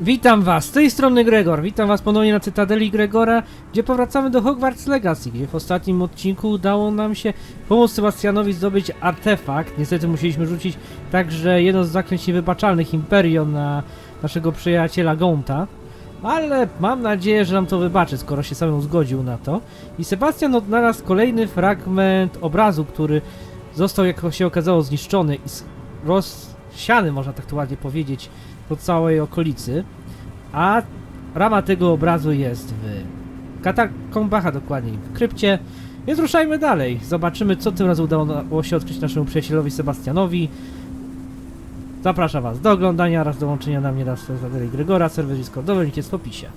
Witam was, z tej strony Gregor. Witam was ponownie na Cytadeli Gregora, gdzie powracamy do Hogwarts Legacy, gdzie w ostatnim odcinku udało nam się pomóc Sebastianowi zdobyć artefakt. Niestety musieliśmy rzucić także jedno z zaklęć niewybaczalnych Imperium na naszego przyjaciela Gonta. Ale mam nadzieję, że nam to wybaczy, skoro się samemu zgodził na to. I Sebastian odnalazł kolejny fragment obrazu, który został, jak się okazało, zniszczony i rozsiany, można tak to ładnie powiedzieć, po całej okolicy, a rama tego obrazu jest w katakombach, a dokładniej w krypcie, więc ruszajmy dalej. Zobaczymy, co tym razem udało się odkryć naszemu przyjacielowi Sebastianowi. Zapraszam was do oglądania oraz dołączenia na mnie na Cytadeli Gregora, serwer Discordowy, link jest w opisie.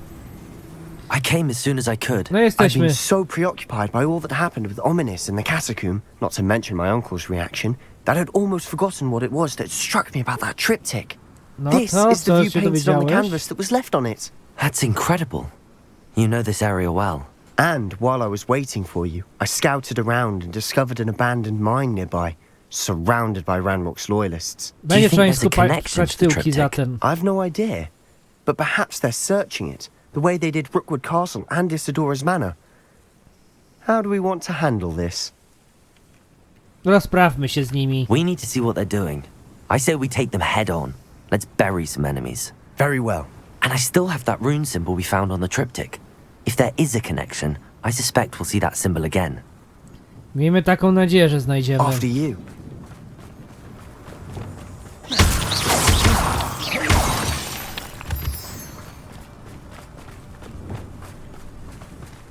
I came as soon as I could. No I've jesteśmy. been so preoccupied by all that happened with Ominous in the catacomb, not to mention my uncle's reaction, that I'd almost forgotten what it was that struck me about that triptych. No This to, is the co view się painted on the dowiedziałeś? canvas that was left on it. That's incredible. You know this area well. And while I was waiting for you, I scouted around and discovered an abandoned mine nearby, surrounded by Ranrock's loyalists. Będzie think trzeba there's a connection szukać to the tyłki triptych? zatem. I've no idea, but perhaps they're searching it, the way they did Rookwood Castle and Isidora's Manor. How do we want to handle this? Rozprawmy się z nimi. We need to see what they're doing. I say we take them head on. Let's bury some enemies. Very well. And I still have that rune symbol we found on the triptych. If there is a connection, I suspect we'll see that symbol again. Miejmy taką nadzieję, że znajdziemy. After you.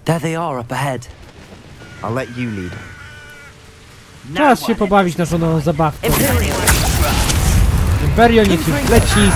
There they are up ahead. I'll let you lead. Czas się pobawić naszą nową zabawką. Imperio niech już leci.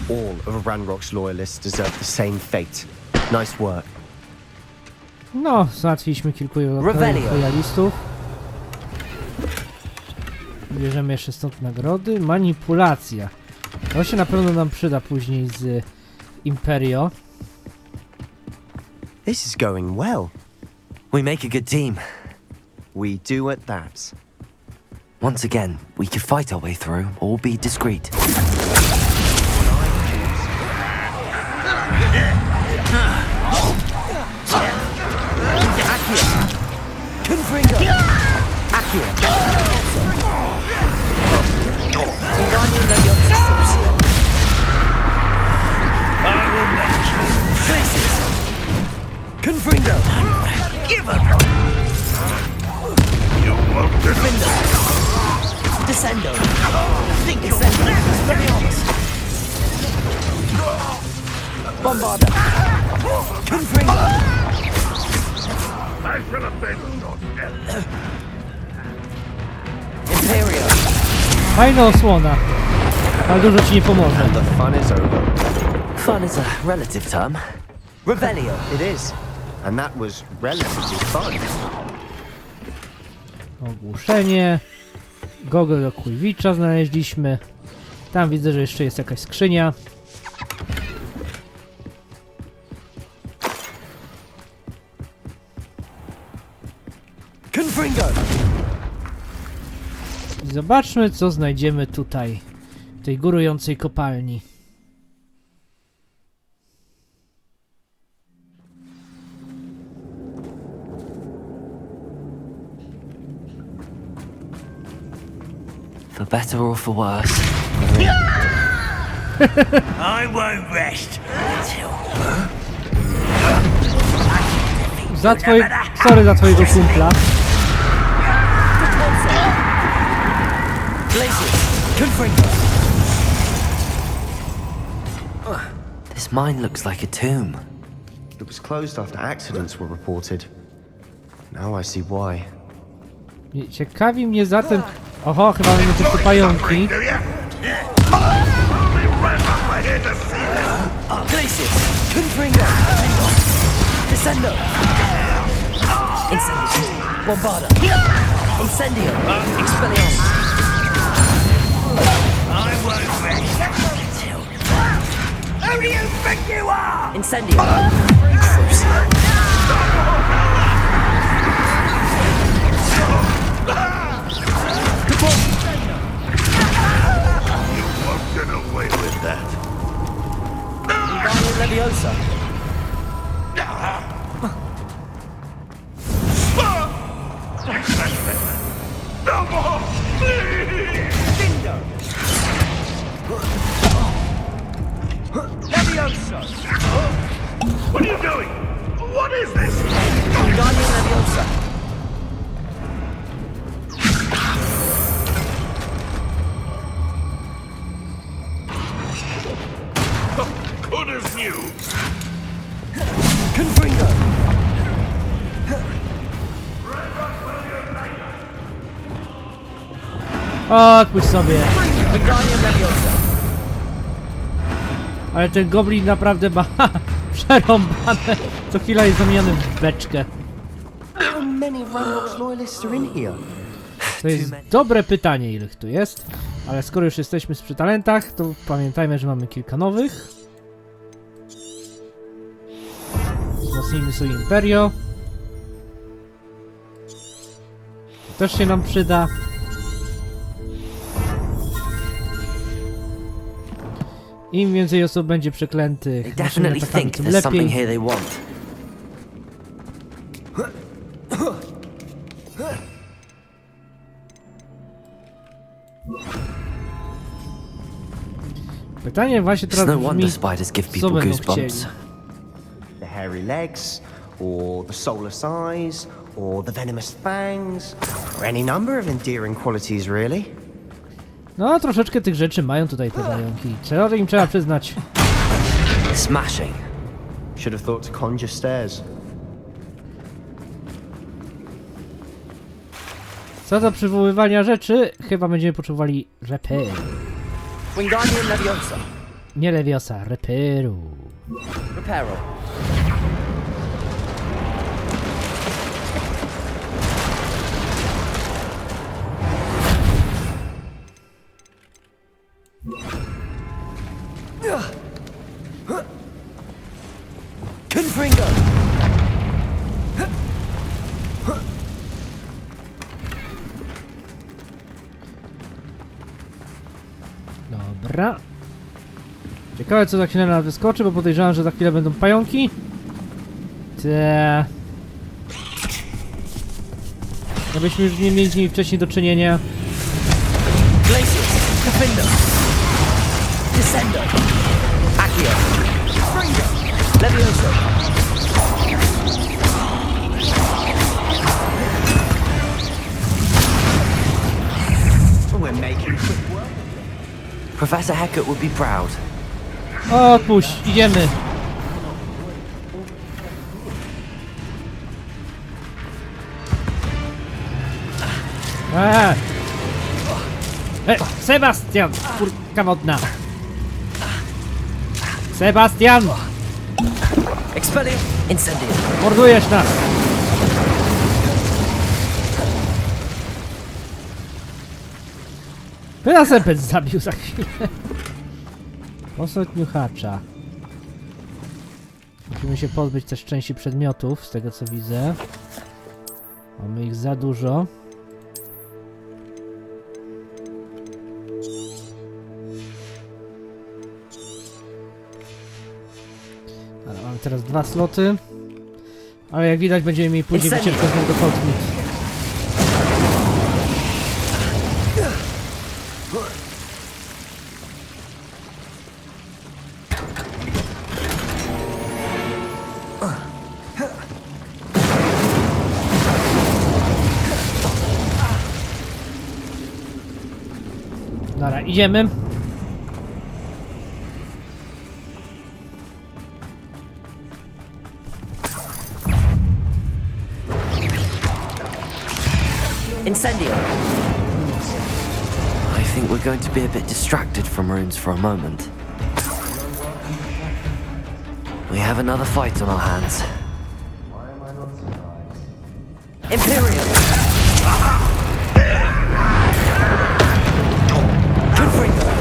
All of Ranrock's loyalists deserve the same fate. Nice work. No, załatwiliśmy kilku lojalistów. Bierzemy jeszcze stąd nagrody. Manipulacja. To się na pewno nam przyda później z Imperio. This is going well. We make a good team. We do at that. Once again, we could fight our way through or be discreet. Fajna osłona, ale dużo ci nie pomoże. The fun is over. Fun is a relative term. Revelio. It is. And that was relatively fun. Ogłuszenie. Gogol do Kujwicza znaleźliśmy. Tam widzę, że jeszcze jest jakaś skrzynia. I zobaczmy, co znajdziemy tutaj, w tej górującej kopalni. For better or for worse. I won't rest until... Sorry za twojego kumpla. This mine looks like a tomb. It was closed after accidents were reported. Now I see why. Ciekawi mnie zatem... Oho, chyba mamy też tu pająki. Glacius! Confringo! Descendo! Incendio! Bombarda! Incendio! Expelliarmus! I won't rest until... Who do you think you are? Incendio! You won't get away with that. Leviosa! No more! Please! Dindo! Leviosa! What are you doing? What is this? Guardian Leviosa! Good as new. Confringo! Odpuść sobie. Guardian Leviosa! Ale ten goblin naprawdę ma przerąbane. Co chwila jest zamieniony w beczkę. How many Ranrock's loyalists are in here? To jest dobre pytanie, ile ich tu jest. Ale skoro już jesteśmy przy talentach, to pamiętajmy, że mamy kilka nowych. Wzmocnijmy sobie Imperio. To też się nam przyda. Im więcej osób będzie przeklętych, They naszymi definitely atakami, think tym there's something lepiej. here they want. Pytanie właśnie It's teraz no brzmi, wonder spiders give co people będą goosebumps. chcieli. The hairy legs, or the soulless eyes, or the venomous fangs, or any number of endearing qualities, really. No, troszeczkę tych rzeczy mają tutaj te pająki. Co im trzeba przyznać? Smashing. Should have thought to conjure stairs. Co do przywoływania rzeczy, chyba będziemy potrzebowali reperu. Wingardium Leviosa! Nie lewiosa, reperu. Reparo! Confringo! Dobra. Ciekawe, co za chwilę nas wyskoczy, bo podejrzewam, że za chwilę będą pająki. Abyśmy już nie mieli z nimi wcześniej do czynienia. Glacius! Defendo! Descendo! Accio! Fringo! Leviosa! We're making quick work. Professor Hecat would be proud. Odpuść, idziemy. Sebastian! Kurka wodna! Sebastian! Expellium! Incendium! Mordujesz nas! Pyrasepec zabił za chwilę. Posąg niuchacza. Musimy się pozbyć też części przedmiotów, z tego co widzę. Mamy ich za dużo. Ale mamy teraz 2 sloty. Ale jak widać będziemy mieli później wycieczkę z niego do Hogwarts. idziemy. Incendio! I think we're going to be a bit distracted from runes for a moment. We have another fight on our hands. Imperial! Gryfindor!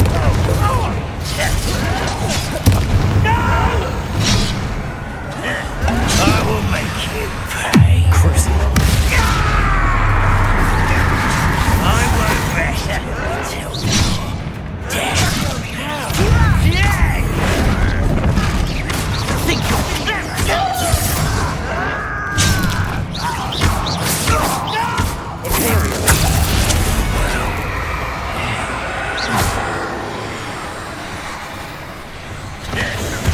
I will make you pay. Crucible! I won't rest until you're dead. Think you're Imperial!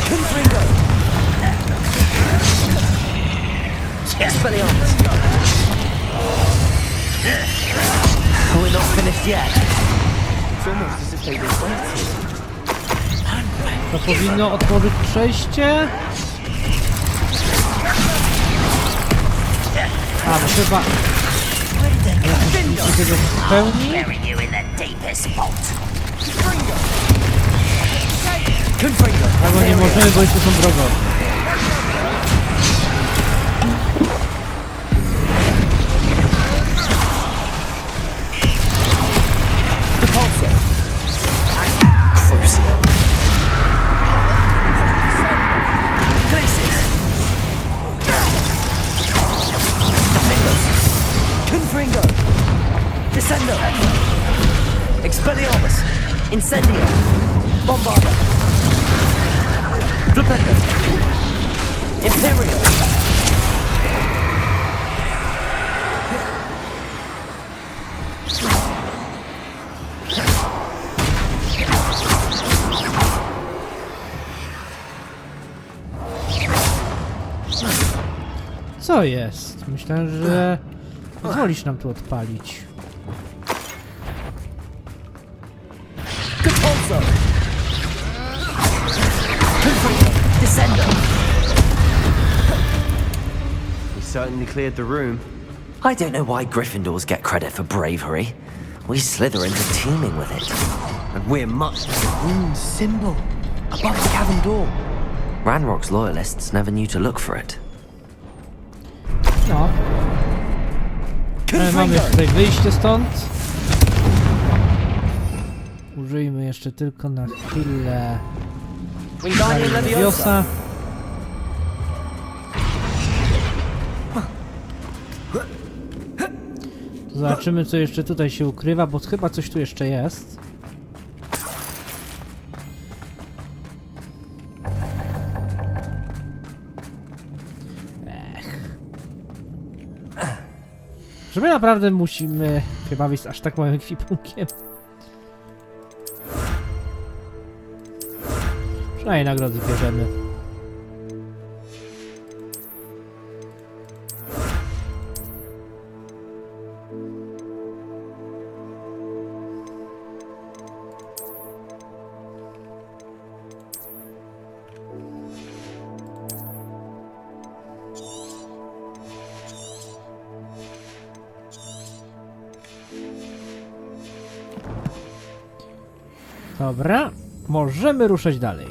Confringo! Expelliarmus! We're not finished yet. It's almost as if they were waiting. To powinno otworzyć przejście. A, no chyba... Muszę tego spełnić. bury you in the deepest spot. Confringo! Albo nie możemy, bo jeszcze są drogowe. Crucible! Glacius! Confringo! Descendo! Expelliarmus! Incendio! Bombarda! Flipendo! Imperial! Co jest? Myślałem, że pozwolisz nam tu odpalić. Capulso! Confringo! Descendo! We certainly cleared the room. I don't know why Gryffindors get credit for bravery. We Slytherins are teeming with it. And we're much like a rune symbol above the cavern door. Ranrock's loyalists never knew to look for it. No. Ale mamy już tutaj wyjście stąd. Użyjmy jeszcze tylko na chwilę Leviosa. Zobaczymy, co jeszcze tutaj się ukrywa, bo chyba coś tu jeszcze jest. Że my naprawdę musimy się bawić z aż tak małym ekwipunkiem. Przynajmniej nagrody bierzemy. Dobra, możemy ruszać dalej.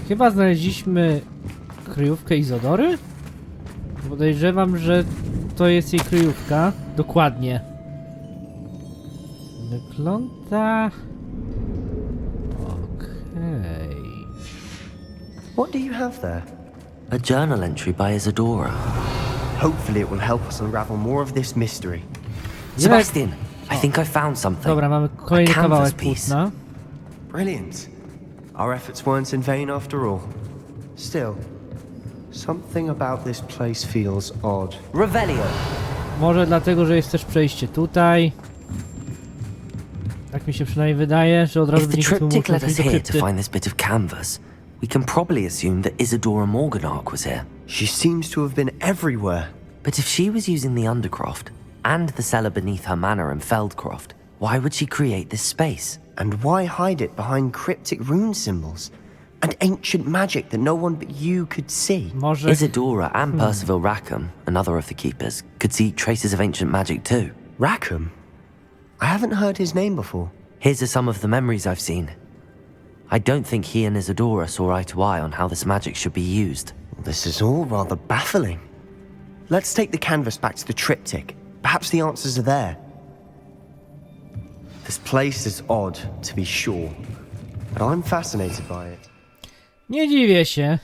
Chyba znaleźliśmy kryjówkę Izodory? Podejrzewam, że to jest jej kryjówka. Dokładnie. Wygląda... Okej. What do you have there? A journal entry by Isadora. Hopefully it will help us unravel more of this mystery. Sebastian, I think I found something. Dobra, mamy kolejny A canvas kawałek piece. płótna. Brilliant. Our efforts weren't in vain after all. Still, something about this place feels odd. Revelio. Może dlatego, że jest też przejście tutaj. Tak mi się przynajmniej wydaje, że od razu If the będziemy tu triptych mógł led us do here krypty. to find this bit of canvas, we can probably assume that Isadora Morganach was here. She seems to have been everywhere. But if she was using the Undercroft, and the cellar beneath her manor in Feldcroft, why would she create this space? And why hide it behind cryptic rune symbols? And ancient magic that no one but you could see? Może... Isadora and Percival Rackham, another of the keepers, could see traces of ancient magic too. Rackham? I haven't heard his name before. Here are some of the memories I've seen. I don't think he and Isadora saw eye to eye on how this magic should be used. This is all rather baffling. Let's take the canvas back to the triptych. Perhaps the answers are there. This place is odd, to be sure, but I'm fascinated by it. Nie dziwię się.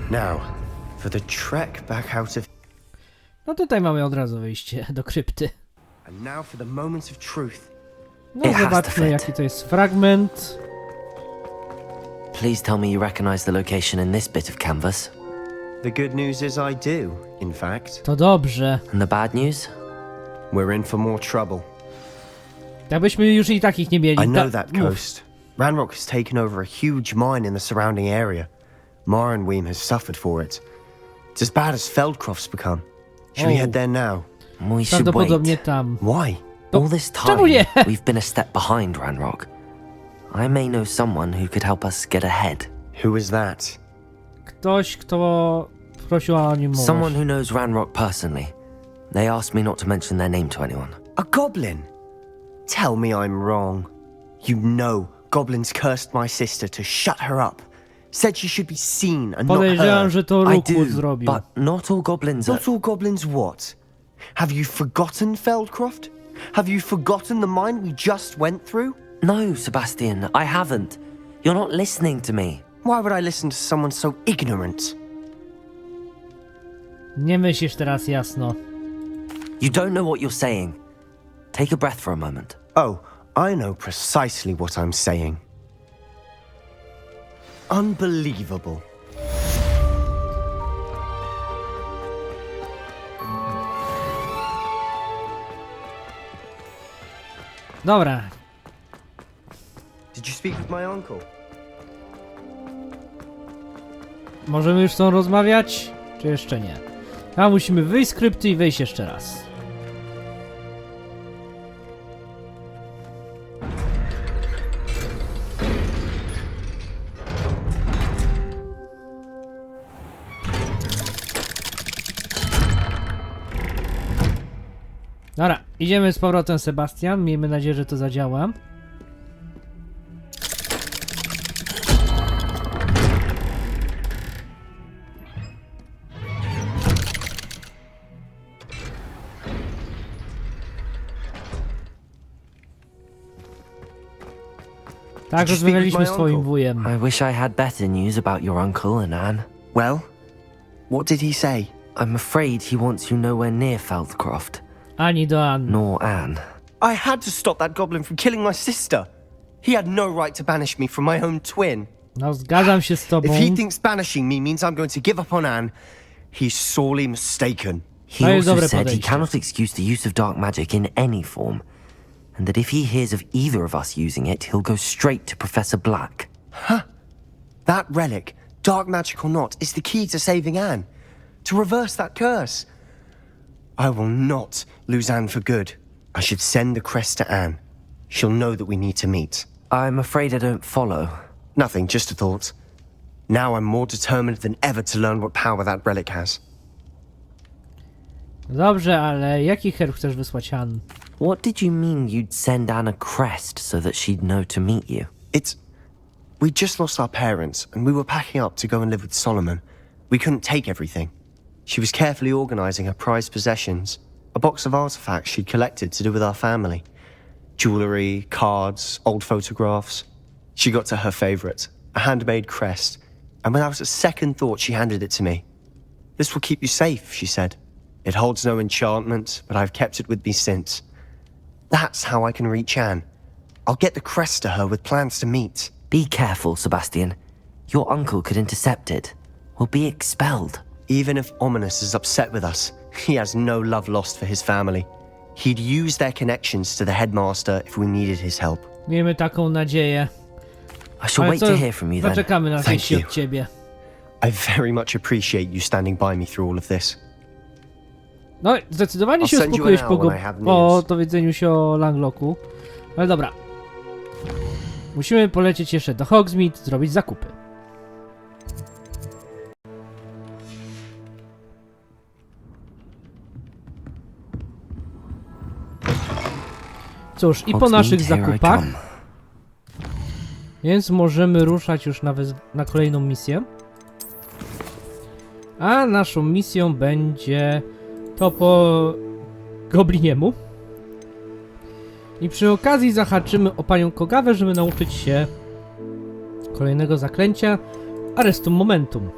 Now, for the trek back out of... No tutaj mamy od razu wyjście do krypty. And now for the moments of truth. No It has to zobaczmy, fit. jaki to jest fragment. Please tell me you recognize the location in this bit of canvas. The good news is I do, in fact. To dobrze. And the bad news? We're in for more trouble. Jakbyśmy już i takich nie mieli. I know that coast. Ranrock has taken over a huge mine in the surrounding area. Morinweem has suffered for it. It's as bad as Feldcroft's become. Should we head there now? We should Prawdopodobnie wait. tam. Why? All this Czemu nie? time, we've been a step behind Ranrock. I may know someone who could help us get ahead. Who is that? Ktoś, kto prosił o nim mówić. Someone who knows Ranrock personally. They asked me not to mention their name to anyone. A goblin? Tell me I'm wrong. You know goblins cursed my sister to shut her up. Said she should be seen and not Podejrzewam, heard. że to I Rookwood do, zrobił. but not all goblins are... Not all goblins what? Have you forgotten Feldcroft? Have you forgotten the mine we just went through? No, Sebastian, I haven't. You're not listening to me. Why would I listen to someone so ignorant? Nie myślisz teraz jasno. You don't know what you're saying. Take a breath for a moment. Oh, I know precisely what I'm saying. Unbelievable. Dobra. Did you speak with my uncle? Możemy już z tą rozmawiać? Czy jeszcze nie? A musimy wyjść z krypty i wejść jeszcze raz. Dobra, idziemy z powrotem, Sebastian. Miejmy nadzieję, że to zadziała. Tak, rozmawialiśmy z twoim wujem. I wish I had better news about your uncle and Anne. Well, what did he say? I'm afraid he wants you nowhere near Feldcroft, Ani do Anny. nor Anne. I had to stop that goblin from killing my sister. He had no right to banish me from my own twin. No, zgadzam się z tobą. If he thinks banishing me means I'm going to give up on Anne, he's sorely mistaken. He To jest also dobre said he podejście. cannot excuse the use of dark magic in any form, and that if he hears of either of us using it, he'll go straight to Professor Black. That relic, dark magic or not, is the key to saving Anne. To reverse that curse. I will not lose Anne for good. I should send the crest to Anne. She'll know that we need to meet. I'm afraid I don't follow. Nothing, just a thought. Now I'm more determined than ever to learn what power that relic has. Dobrze, ale jaki herb chcesz wysłać Ann? What did you mean you'd send Anne a crest so that she'd know to meet you? We just lost our parents, and we were packing up to go and live with Solomon. We couldn't take everything. She was carefully organizing her prized possessions, a box of artifacts she'd collected to do with our family. Jewelry, cards, old photographs. She got to her favorite, a handmade crest, and without a second thought she handed it to me. This will keep you safe, she said. It holds no enchantment, but I've kept it with me since. That's how I can reach Anne. I'll get the crest to her with plans to meet. Be careful, Sebastian. Your uncle could intercept it. We'll be expelled. Even if Ominous is upset with us, he has no love lost for his family. He'd use their connections to the headmaster if we needed his help. Miejmy taką nadzieję. I shall Ale wait co, to hear from you then. zaczekamy na Thank wieści you. od ciebie. I very much appreciate you standing by me through all of this. No, zdecydowanie się I'll send you uspokoiłeś an po, hour when I have po news. dowiedzeniu się o Langlocku. Ale dobra. Musimy polecieć jeszcze do Hogsmeade, zrobić zakupy. Cóż, i po naszych Hogsmeade, here I zakupach, come. więc możemy ruszać już na kolejną misję. A naszą misją będzie to po Gobliniemu. I przy okazji zahaczymy o panią Kogawę, żeby nauczyć się kolejnego zaklęcia Arrestum Momentum.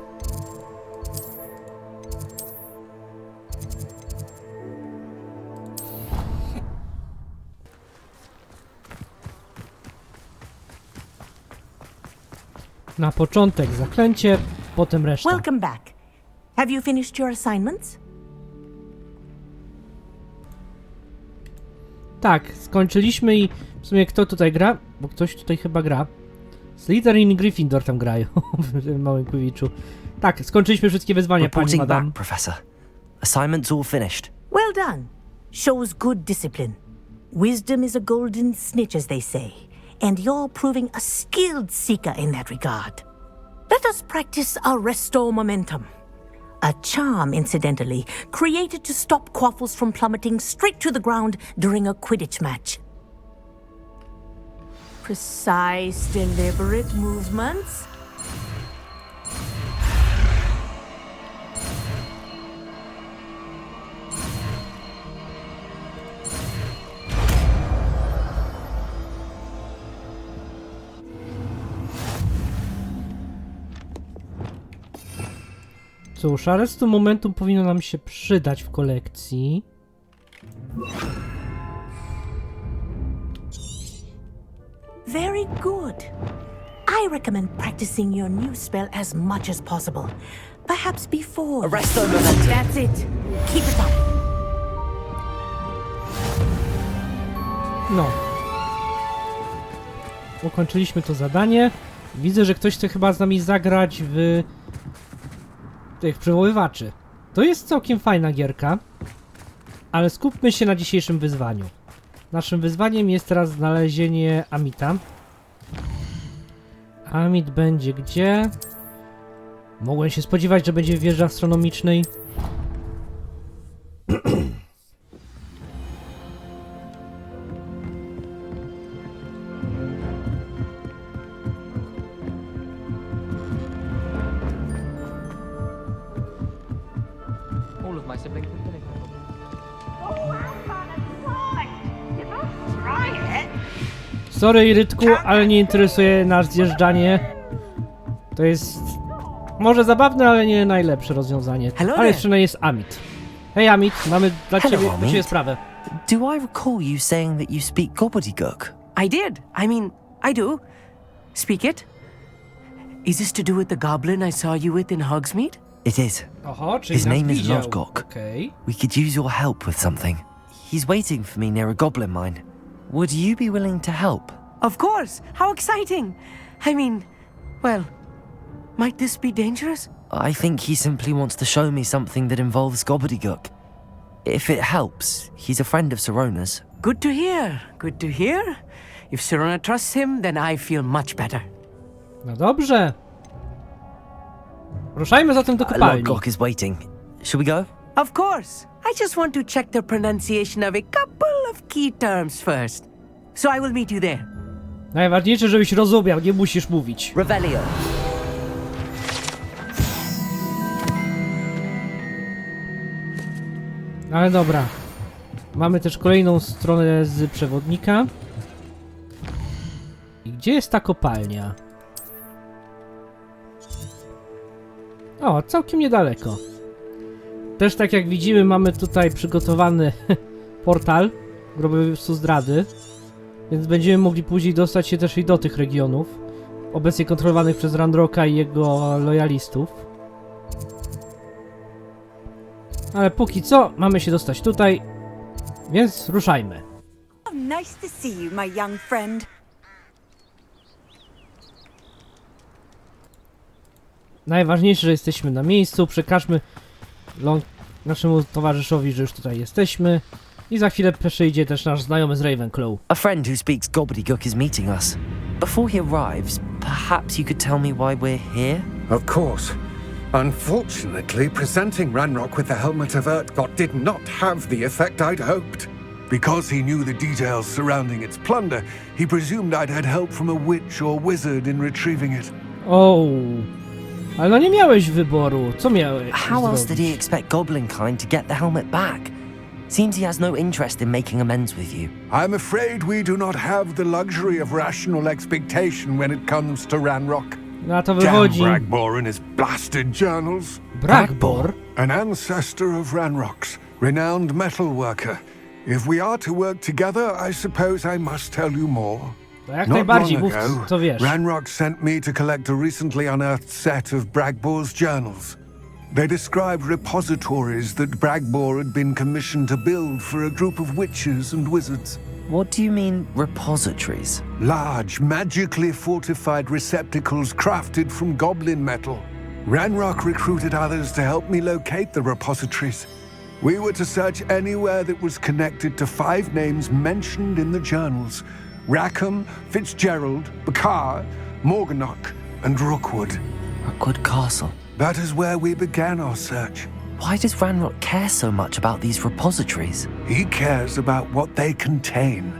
Na początek zaklęcie, potem reszta. Welcome back. Have you finished your assignments? Tak, skończyliśmy i w sumie kto tutaj gra? Bo ktoś tutaj chyba gra. Slytherin i Gryfindor tam grają w tym małym kływiczu. Tak, skończyliśmy wszystkie wyzwania, pani Reporting madam. back, Professor. Assignment's all finished. Well done. Shows good discipline. Wisdom is a golden snitch, as they say, and you're proving a skilled seeker in that regard. Let us practice Arresto Momentum. A charm, incidentally, created to stop quaffles from plummeting straight to the ground during a Quidditch match. Precise, deliberate movements. Cóż, Arrestum Momentum powinno nam się przydać w kolekcji. Very good. I recommend practicing your new spell as much as possible. Perhaps before. Arresto Momentum. That's it. Keep it up. No. Ukończyliśmy to zadanie. Widzę, że ktoś chce chyba z nami zagrać w tych przywoływaczy. To jest całkiem fajna gierka, ale skupmy się na dzisiejszym wyzwaniu. Naszym wyzwaniem jest teraz znalezienie Amita. Amit będzie gdzie? Mogłem się spodziewać, że będzie w wieży astronomicznej. All of my siblings are killing me. Sorry, Irytku, ale nie interesuje nas zjeżdżanie. To jest może zabawne, ale nie najlepsze rozwiązanie. Hello Ale jeszcze jest Amit. Hej Amit, mamy dla Hello, ciebie Amit. sprawę. Do I recall you saying that you speak gobbledygook? I did. I mean, I do. Speak it. Is this to do with the goblin I saw you with in Hogsmeade? It is. Oho, czyli His nas name is widział. Lodgok. Okej. We could use your help with something. He's waiting for me near a goblin mine. Would you be willing to help? Of course. How exciting. I mean, well, might this be dangerous? I think he simply wants to show me something that involves gobbledygook. If it helps, he's a friend of Sirona's. Good to hear. Good to hear. If Sirona trusts him, then I feel much better. No dobrze. Ruszajmy zatem do kopalni. Lodgok is waiting. Shall we go? Of course. I just want to check the pronunciation of a couple of key terms first. So I will meet you there. Najważniejsze, żebyś rozumiał, nie musisz mówić. Revelio. Ale dobra. Mamy też kolejną stronę z przewodnika. I gdzie jest ta kopalnia? O, całkiem niedaleko. Też tak jak widzimy, mamy tutaj przygotowany portal grobowicu zdrady. Więc będziemy mogli później dostać się też i do tych regionów. Obecnie kontrolowanych przez Ranroka i jego lojalistów. Ale póki co mamy się dostać tutaj, więc ruszajmy. Nice to see you, my young friend. Najważniejsze, że jesteśmy na miejscu. Przekażmy naszemu towarzyszowi, że już tutaj jesteśmy. I za chwilę przyjdzie też nasz znajomy z Ravenclaw. A friend who speaks gobbledygook is meeting us. Before he arrives, perhaps you could tell me why we're here? Of course. Unfortunately, presenting Ranrock with the Helmet of Urtkot did not have the effect I'd hoped. Because he knew the details surrounding its plunder, he presumed I'd had help from a witch or wizard in retrieving it. O, ale no nie miałeś wyboru. Co miałeś How else did zrobić? he expect Goblinkind to get the helmet back? Seems he has no interest in making amends with you. I'm afraid we do not have the luxury of rational expectation when it comes to Ranrock. Na to Damn wychodzi Bragbor and his blasted journals. Bragbor. An ancestor of Ranrock's, renowned metalworker. If we are to work together, I suppose I must tell you more. To jak Not najbardziej, long mów ago, co wiesz. Ranrock sent me to collect a recently unearthed set of Bragbor's journals. They describe repositories that Bragbor had been commissioned to build for a group of witches and wizards. What do you mean, repositories? Large, magically fortified receptacles crafted from goblin metal. Ranrock recruited others to help me locate the repositories. We were to search anywhere that was connected to 5 names mentioned in the journals: Rackham, Fitzgerald, Bakar, Morganach, and Rookwood. Rookwood Castle. That is where we began our search. Why does Ranrock care so much about these repositories? He cares about what they contain.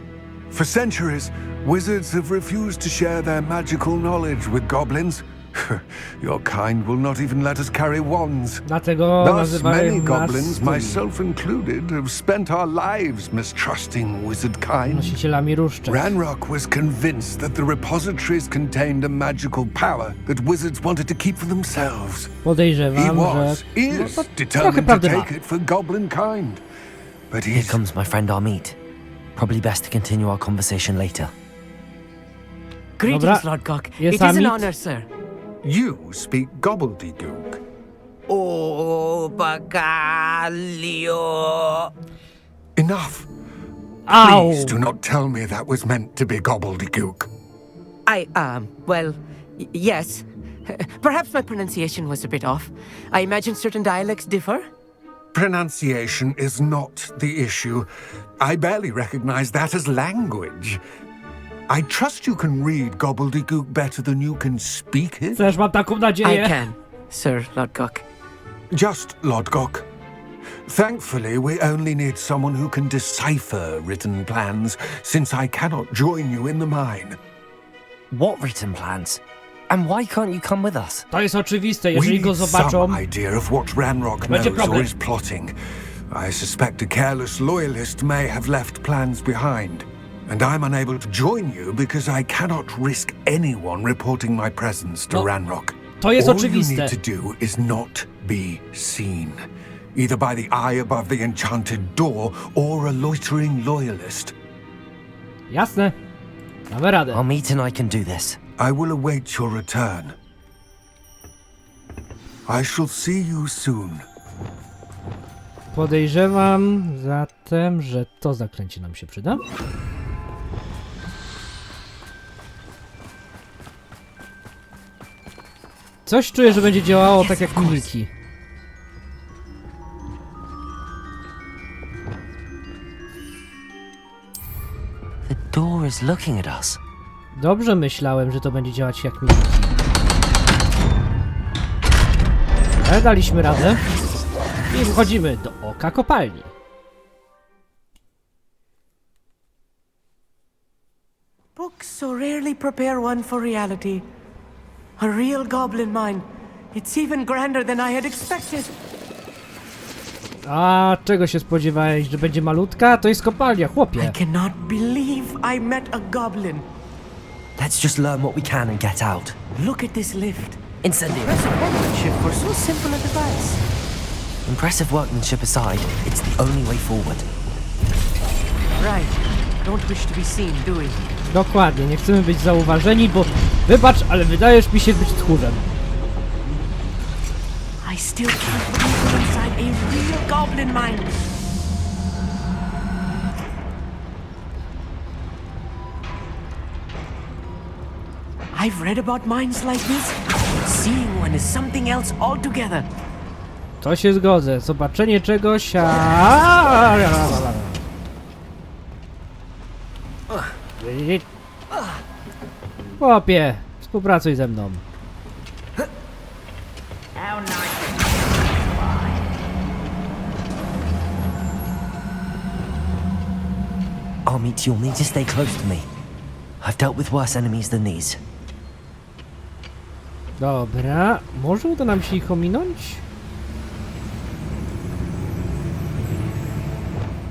For centuries, wizards have refused to share their magical knowledge with goblins. Your kind will not even let us carry wands. Dlatego Thus, nazywają many nas goblins, tymi myself included, have spent our lives mistrusting wizard kind. nosicielami różdżek. Ranrock was convinced that the repositories contained a magical power that wizards wanted to keep for themselves. He Podejrzewam, was, że is no to trochę determined to prawdy ma. take it for goblin kind. But Here he's comes my friend Armeet. Probably best to continue our conversation later. Greetings, Dobra, Lord Cock. jest It is an Amit. honor, sir. You speak gobbledygook. Oh, Bacalio. Enough. Au! Please do not tell me that was meant to be gobbledygook. Well, yes. Perhaps my pronunciation was a bit off. I imagine certain dialects differ. Pronunciation is not the issue. I barely recognize that as language. I trust you can read gobbledygook better than you can speak it. Też mam taką I nadzieję. can, Sir Lord Cock. Just Lodgok. Thankfully, we only need someone who can decipher written plans, since I cannot join you in the mine. What written plans? And why can't you come with us? To jest oczywiste, We jeżeli go need zobaczą. some idea of what Ranrock Będzie knows or problem. is plotting. I suspect a careless loyalist may have left plans behind. And I'm unable to join you because I cannot risk anyone reporting my presence to No, Ranrock. to jest All oczywiste. you need to do is not be seen. Either by the eye above the enchanted door or a loitering loyalist. Jasne. Damy radę. Armeet and I can do this. I will await your return. I shall see you soon. Podejrzewam zatem, że to zaklęcie nam się przyda. Coś czuję, że będzie działało tak jak mimiki. The door is looking at us. Dobrze myślałem, że to będzie działać jak mimiki. Ale daliśmy radę. I wchodzimy do Oka Kopalni. Books so rarely prepare one for reality. A real goblin mine. It's even grander than I had expected. A czego się spodziewałeś, że będzie malutka? To jest kopalnia, I chłopie. cannot believe I met a goblin. Let's just learn what we can and get out. Look at this lift. Incendio. Impressive workmanship for so simple a device. Impressive workmanship aside, it's the only way forward. Right. Don't wish to be seen, do we? Dokładnie, nie chcemy być zauważeni, bo wybacz, ale wydajesz mi się być tchórzem. I still can't believe we're inside a real goblin mine. I've read about mines like this. Seeing one is something else altogether. To się zgodzę. Zobaczenie czegoś, Chłopie, współpracuj ze mną. Amit, you'll need to stay close to me. I've dealt with worse enemies than these. Dobra, może uda nam się ich ominąć?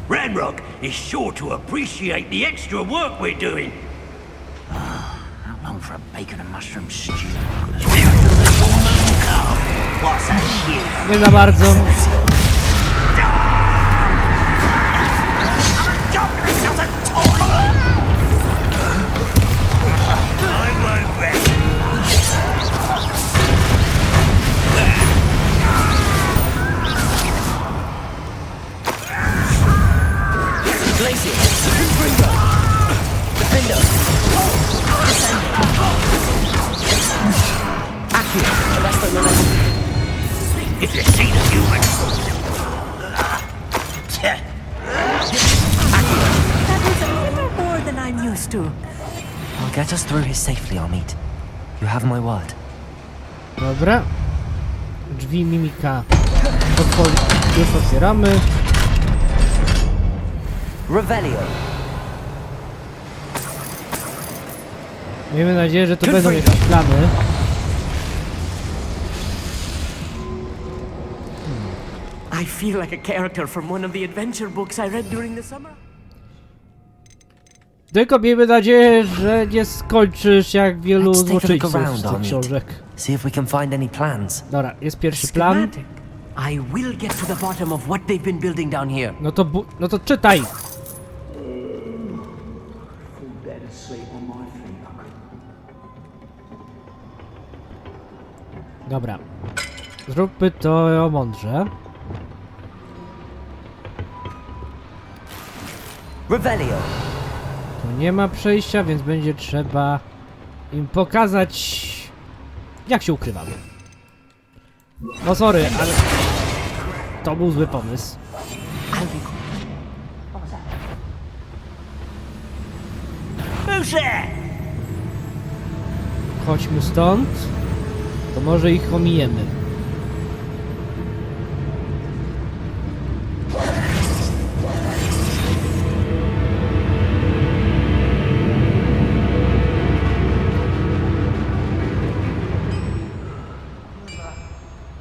Ranrock is sure to appreciate the extra work we're doing. How long for a bacon and mushroom stew? What's that here? Nie za bardzo. If you see the humans. That was a little more than I'm used to. I'll get us through here safely, Amit. You have my word. Dobra. Drzwi mimika. Już otwieramy. Revelio. Miejmy nadzieję, że to będą jakieś plany. I feel like a character from one of the adventure books I read during the summer. Tylko miejmy nadzieję, że nie skończysz jak wielu złoczyńców z tych książek. See if we can find any plans. Dobra, jest pierwszy plan. I will get to the bottom of what they've been building down here. No to czytaj! Dobra. Zróbmy to mądrze. Revelio. Tu nie ma przejścia, więc będzie trzeba im pokazać, jak się ukrywamy. No sorry, ale to był zły pomysł. Chodźmy stąd. To może ich omijemy.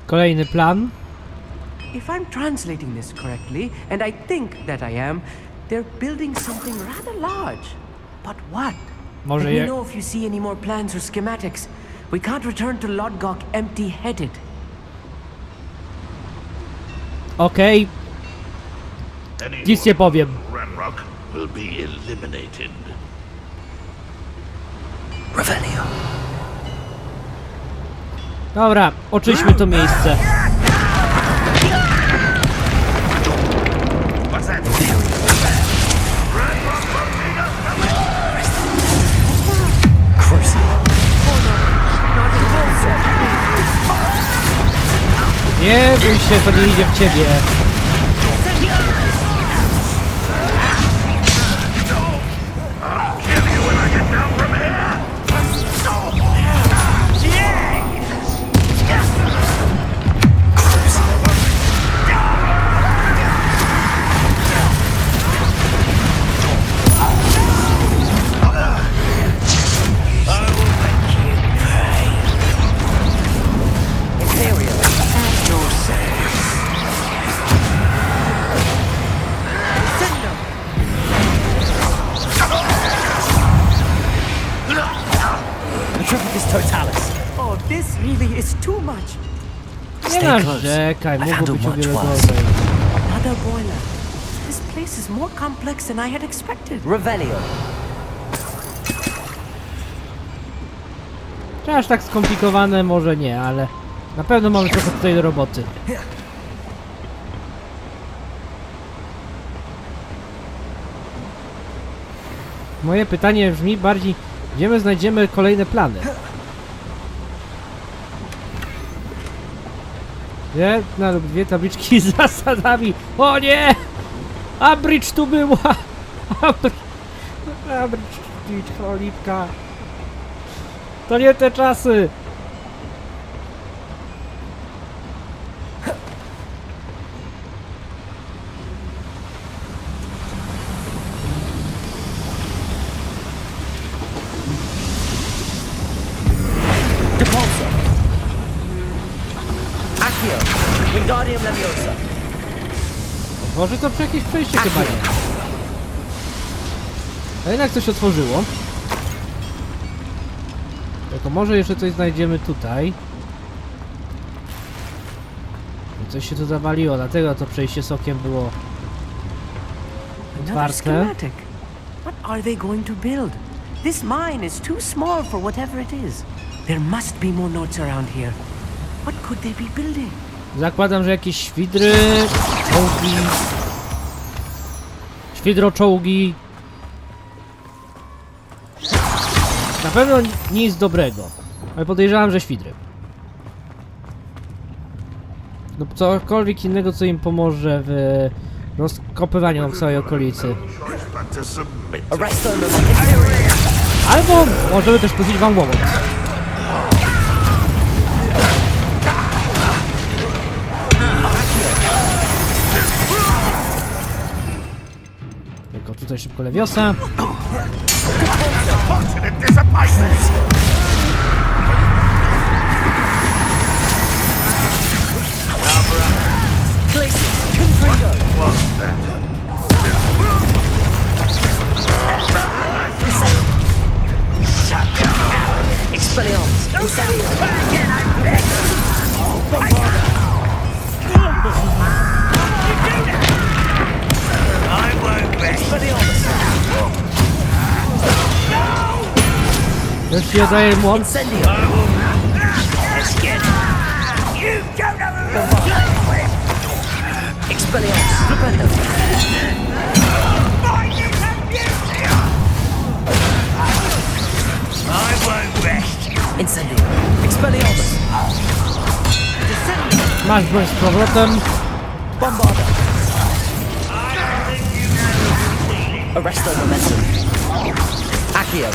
Kolejny plan. If I'm translating this correctly, and I think that I am, they're building something rather large. But what? Może Let me know if you see any more plans or schematics. We can't return to Lodgok empty-headed. Okej. Nic nie powiem. Ranrock will be eliminated. Revelio. Dobra, oczyśmy to miejsce. What's that? Nie bój się, to nie idzie w ciebie. Oh, this really is too much. Nie narzekaj, mogło być o wiele gorzej. Another boiler. This place is more complex than I had expected. Revelio. Czy aż tak skomplikowane może nie, ale na pewno mamy trochę tutaj do roboty. Moje pytanie brzmi bardziej, gdzie my znajdziemy kolejne plany? Jedna lub dwie tabliczki z zasadami. O nie! Abridge tu była! Abridge, cholipka. To nie te czasy! Może to przy jakieś przejście chyba nie. A jednak coś otworzyło. Tylko może jeszcze coś znajdziemy tutaj. Coś się tu zawaliło, dlatego to przejście sokiem było otwarte. What are they going to build? This mine is too small for whatever it is. There must be more notes around here. What could they be building? Zakładam, że jakieś świdry, czołgi, świdroczołgi. Na pewno nic dobrego, ale podejrzewam, że świdry. No cokolwiek innego, co im pomoże w rozkopywaniu całej okolicy. Albo możemy też puścić wam łomot. Tylko tutaj szybko lewiosa. Już się daje młot. Masz broń z powrotem. Arresto momentum. Accio.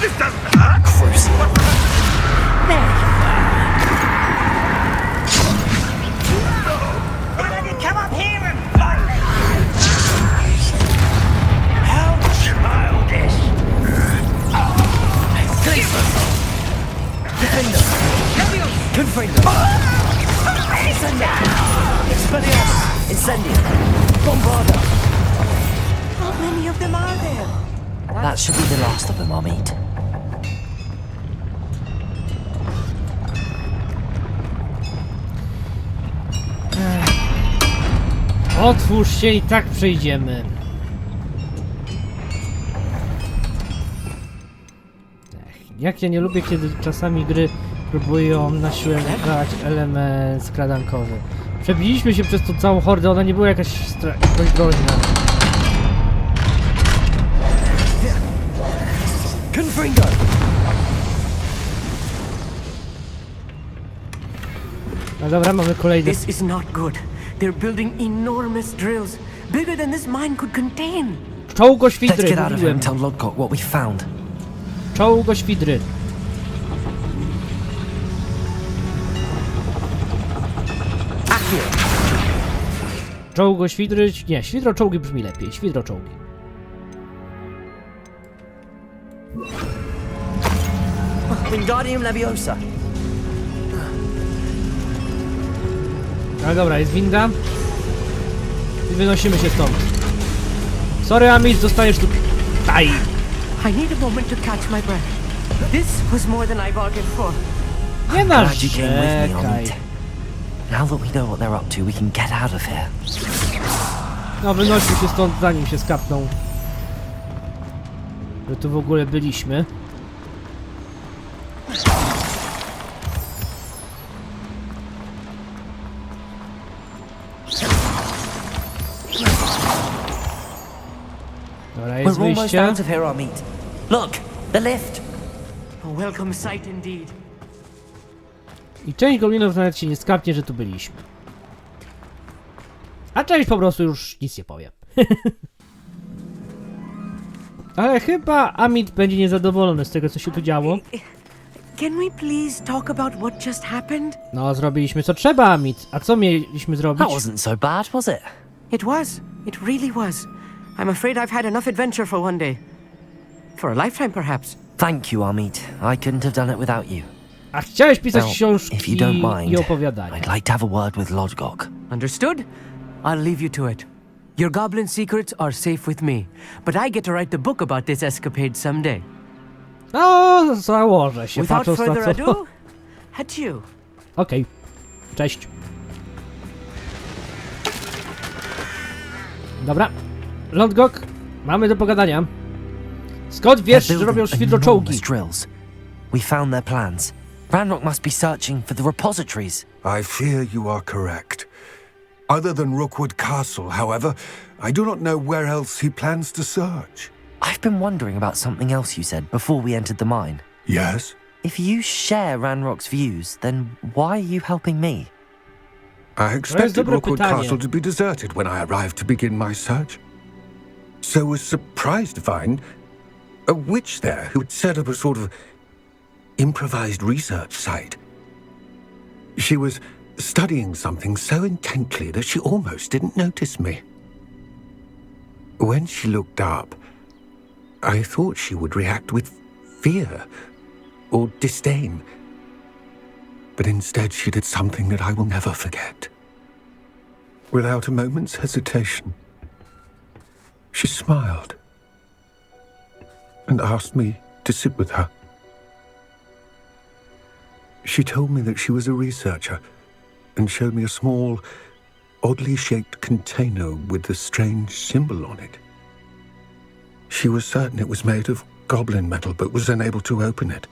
This doesn't hurt. Cruise. Come up here and fight! How childish! Defender. Confringo. Expelliarmus. Incendio. Bombarda. How many of them are there? That should be the last of them I'll meet. Otwórz się i tak przejdziemy. Jak ja nie lubię, kiedy czasami gry próbują na siłę dać element skradankowy. Przebiliśmy się przez tą całą hordę, ona nie była jakaś groźna. No dobra, mamy kolejny. This is not good. They're building enormous drills, bigger than this mine could contain. Czołgoświdry, Let's get out of here mówiłem. and tell Lodgok what we found. Czołgoświdry. Czołgoświdry, nie, świdroczołgi brzmi lepiej, świdroczołgi. Wingardium Leviosa. Ale dobra, jest winda. I wynosimy się stąd. Sorry, Amis, zostajesz tu. Taj! I need a moment to catch my breath. This was more than I bargained for. Nie Glad you came with me, narzekaj. Omid. Now that we know what they're up to, we can get out of here. No, wynośmy się stąd, zanim się skapną. Że tu w ogóle byliśmy. Dobra, jest We're almost wyjście. out of here, Omid. Look, the lift. A welcome sight indeed. I część goblinów nawet się nie skapnie, że tu byliśmy. A część po prostu już nic nie powie. Ale chyba Amit będzie niezadowolony z tego, co się tu działo. Can we please talk about what just happened? No, zrobiliśmy co trzeba, Amit. A co mieliśmy zrobić? That wasn't so bad, was it? It was. It really was. I'm afraid I've had enough adventure for one day. For a lifetime, perhaps. Thank you, Amit. I couldn't have done it without you. A chciałeś pisać Well, książki if you don't mind, i opowiadania. I'd like to have a word with Lodgok. Understood? I'll leave you to it. Your goblin secrets are safe with me, but I get to write the book about this escapade someday. No, założę się, Without patrząc na further to. ado, adieu. Okej. Cześć. Dobra. Lodgok, mamy do pogadania. Skąd wiesz, że robią świdroczołgi? Drills. We found their plans. Ranrock must be searching for the repositories. I fear you are correct. Other than Rookwood Castle, however, I do not know where else he plans to search. I've been wondering about something else you said before we entered the mine. Yes? If you share Ranrock's views, then why are you helping me? I expected Rookwood pytanie. Castle to be deserted when I arrived to begin my search. So was surprised to find a witch there who had set up a sort of improvised research site. She was studying something so intently that she almost didn't notice me. When she looked up, I thought she would react with fear or disdain. But instead she did something that I will never forget. Without a moment's hesitation, she smiled and asked me to sit with her. She told me that she was a researcher and showed me a small, oddly shaped container with a strange symbol on it. She was certain it was made of goblin metal, but was unable to open it.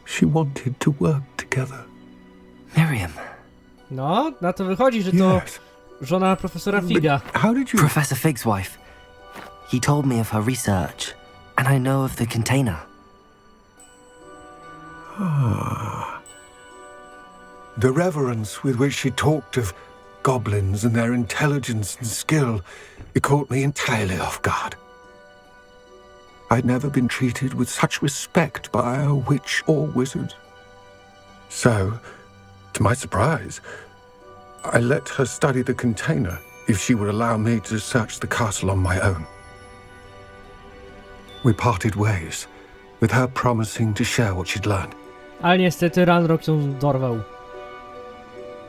She wanted to work together. Miriam. No, na to wychodzi, że to Yes. żona profesora Figa. How did you... Professor Fig's wife. He told me of her research, and I know of the container. The reverence with which she talked of goblins and their intelligence and skill, it caught me entirely off guard. I'd never been treated with such respect by a witch or wizard. So, to my surprise, I let her study the container if she would allow me to search the castle on my own. We parted ways, with her promising to share what she'd learned. Ale niestety Ranrock ją dorwał.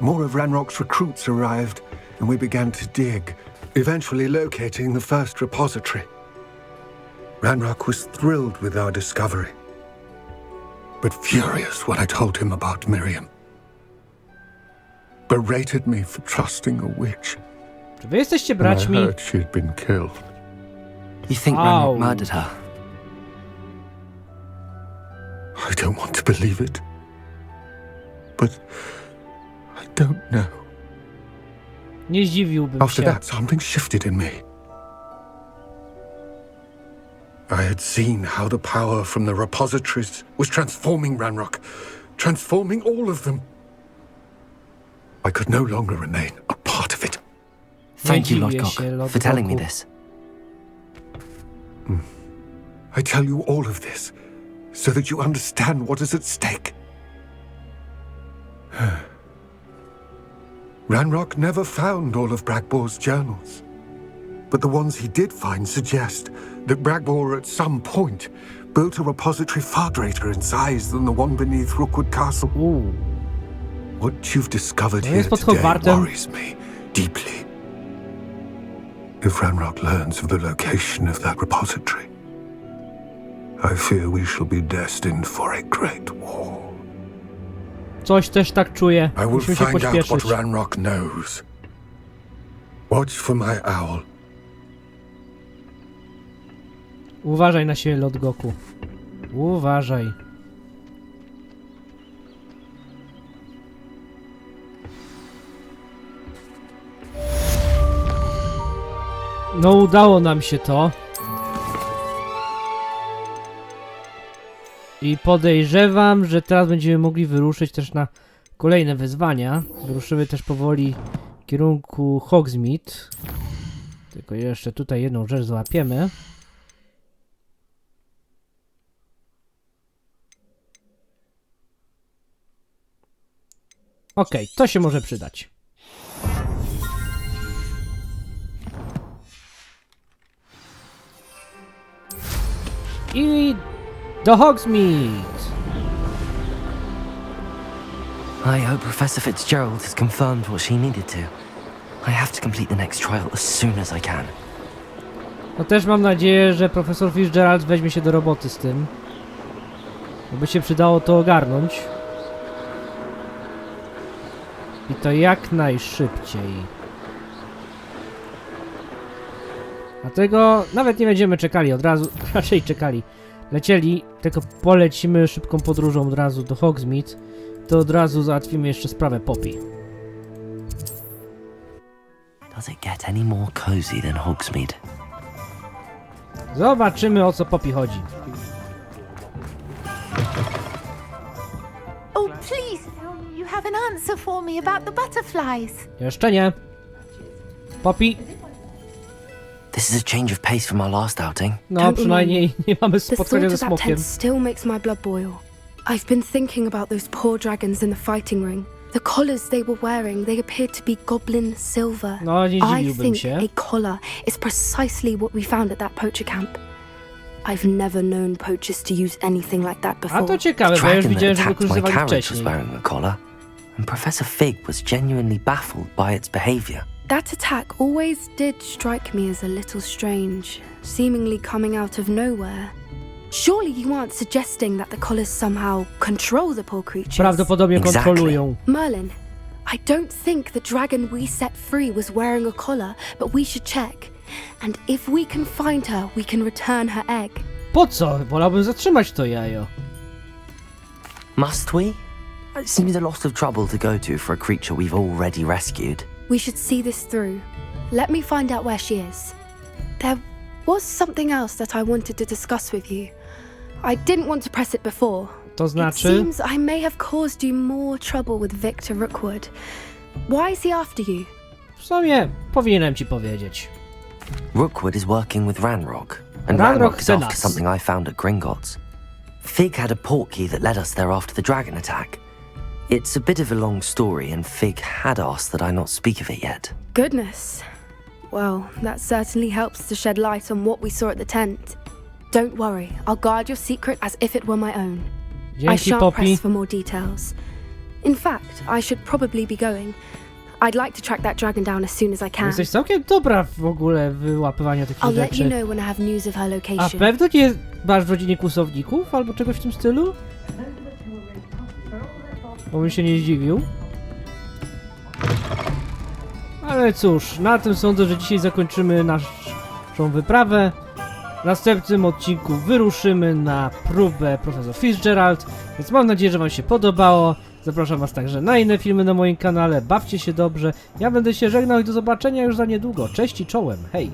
More of Ranrock's recruits arrived, and we began to dig, eventually locating the first repository. Ranrock was thrilled with our discovery, but furious when I told him about Miriam. Berated me for trusting a witch. Czy wy jesteście And I braćmi? heard she'd been killed. You think Ow. Ranrock murdered her? I don't want to believe it, but I don't know. Nie zdziwiłbym After się. that, something shifted in me. I had seen how the power from the repositories was transforming Ranrock, transforming all of them. I could no longer remain a part of it. Thank you, dziwię Lodgok, się, for telling me Lodgoku. this. I tell you all of this so that you understand what is at stake. Ranrock never found all of Bragbor's journals, but the ones he did find suggest that Bragbor at some point built a repository far greater in size than the one beneath Rookwood Castle. What you've discovered here jest pod today Hogwartem. worries me deeply. If Ranrock learns of the location of that repository, I fear we shall be destined for a great war. Coś też tak czuję. I will Musimy się find out what pośpieszyć. Ranrock knows. Watch for my owl. Uważaj na siebie, Lodgoku. Uważaj. No, udało nam się to. I podejrzewam, że teraz będziemy mogli wyruszyć też na kolejne wyzwania. Wyruszymy też powoli w kierunku Hogsmeade. Tylko jeszcze tutaj jedną rzecz złapiemy. Okej, to się może przydać. I do Hogsmeade! I hope Professor Fitzgerald has confirmed what she needed to. I have to complete the next trial as soon as I can. No też mam nadzieję, że profesor Fitzgerald weźmie się do roboty z tym. Bo by się przydało to ogarnąć. I to jak najszybciej. Dlatego nawet nie będziemy czekali, od razu, raczej czekali. Lecieli, tylko polecimy szybką podróżą od razu do Hogsmeade. To od razu załatwimy jeszcze sprawę Poppy. Does it get any more cozy than Hogsmeade? Zobaczymy, o co Poppy chodzi. Oh, please, you have an answer for me about the butterflies. Jeszcze nie. Poppy. This is a change of pace from our last outing. No, przynajmniej nie mamy spotkania ze smokiem. Still makes my blood boil. I've been thinking about those poor dragons in the fighting ring. The collars they were wearing, they appeared to be goblin silver. No, nie I dziwiłbym think się. a collar is precisely what we found at that poacher camp. I've never known poachers to use anything like that before. A to ciekawe, bo ja już widziałem, że wykorzystywali wcześniej. Was wearing a collar, and Professor Fig was genuinely baffled by its behavior. That attack always did strike me as a little strange, seemingly coming out of nowhere. Surely you aren't suggesting that the collars somehow control the poor creatures? Prawdopodobnie kontrolują. Merlin, I don't think the dragon we set free was wearing a collar, but we should check. And if we can find her, we can return her egg. Po co? Wolałbym zatrzymać to jajo. Must we? It seems a lot of trouble to go to for a creature we've already rescued. We should see this through. Let me find out where she is. There was something else that I wanted to discuss with you. I didn't want to press it before. To znaczy? It seems I may have caused you more trouble with Victor Rookwood. Why is he after you? W sumie powinienem ci powiedzieć. Rookwood is working with Ranrock, and Ranrock Ranrock is chce after nas. something I found at Gringotts. Fig had a portkey that led us there after the dragon attack. It's a bit of a long story, and Fig had asked that I not speak of it yet. Goodness. Well, that certainly helps to shed light on what we saw at the tent. Don't worry, I'll guard your secret as if it were my own. I Dzięki, shan't Poppy. press for more details. In fact, I should probably be going. I'd like to track that dragon down as soon as I can. Jesteś całkiem dobra w ogóle w wyłapywaniu takich I'll let you rzeczy. know when I have news of her A location. pewno nie masz w rodzinie kłusowników albo czegoś w tym stylu? Bo bym się nie zdziwił. Ale cóż, na tym sądzę, że dzisiaj zakończymy naszą wyprawę. W następnym odcinku wyruszymy na próbę Profesor Fitzgerald, więc mam nadzieję, że wam się podobało. Zapraszam was także na inne filmy na moim kanale. Bawcie się dobrze. Ja będę się żegnał i do zobaczenia już za niedługo. Cześć i czołem. Hej!